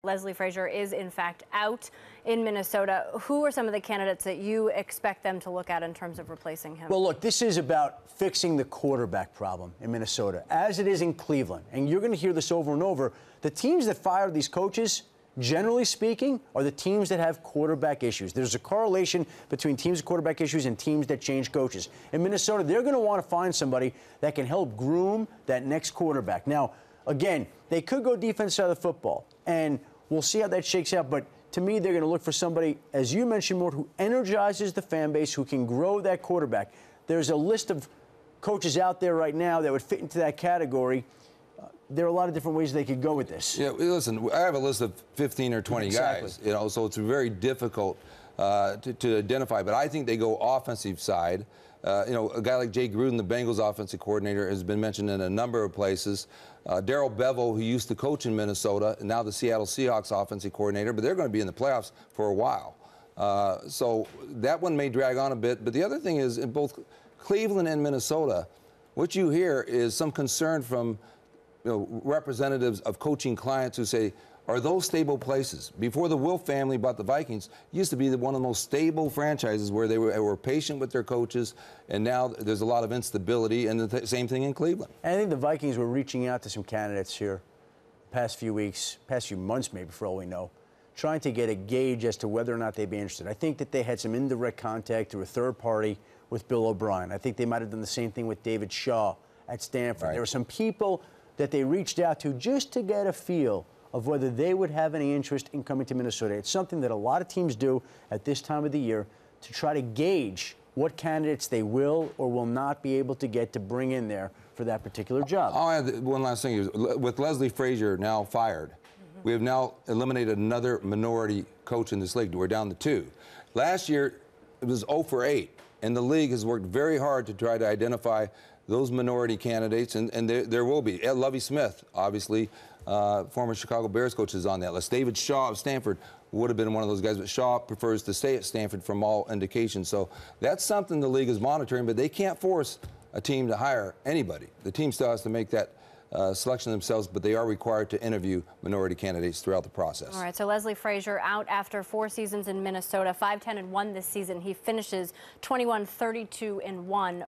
Leslie Frazier is, in fact, out in Minnesota. Who are some of the candidates that you expect them to look at in terms of replacing him? Well, look, this is about fixing the quarterback problem in Minnesota, as it is in Cleveland. And you're going to hear this over and over. The teams that fire these coaches, generally speaking, are the teams that have quarterback issues. There's a correlation between teams with quarterback issues and teams that change coaches. In Minnesota, they're going to want to find somebody that can help groom that next quarterback. Now, again, they could go defense side of the football, and we'll see how that shakes out. But to me, they're going to look for somebody, as you mentioned, Mort, who energizes the fan base, who can grow that quarterback. There's a list of coaches out there right now that would fit into that category. There are a lot of different ways they could go with this. Yeah, listen, I have a list of 15 or 20 guys, so it's very difficult to identify. But I think they go offensive side. A guy like Jay Gruden, the Bengals offensive coordinator, has been mentioned in a number of places. Darrell Bevel, who used to coach in Minnesota, and now the Seattle Seahawks offensive coordinator, but they're going to be in the playoffs for a while. So that one may drag on a bit. But the other thing is, in both Cleveland and Minnesota, what you hear is some concern from representatives of coaching clients who say, are those stable places? Before the Wilf family bought the Vikings, used to be one of the most stable franchises where they were patient with their coaches, and now there's a lot of instability, and the same thing in Cleveland. And I think the Vikings were reaching out to some candidates here the past few weeks, past few months maybe, for all we know, trying to get a gauge as to whether or not they'd be interested. I think that they had some indirect contact through a third party with Bill O'Brien. I think they might have done the same thing with David Shaw at Stanford. Right. There were some people that they reached out to just to get a feel of whether they would have any interest in coming to Minnesota. It's something that a lot of teams do at this time of the year to try to gauge what candidates they will or will not be able to get to bring in there for that particular job. I'll add one last thing. With Leslie Frazier now fired, we have now eliminated another minority coach in this league. We're down to 2. Last year, it was 0 for 8, and the league has worked very hard to try to identify those minority candidates, and there will be. Lovie Smith, obviously, former Chicago Bears coach, is on that list. David Shaw of Stanford would have been one of those guys, but Shaw prefers to stay at Stanford from all indications. So that's something the league is monitoring, but they can't force a team to hire anybody. The team still has to make that selection themselves, but they are required to interview minority candidates throughout the process. All right, so Leslie Frazier out after 4 seasons in Minnesota, 5-10-1 this season. He finishes 21-32-1.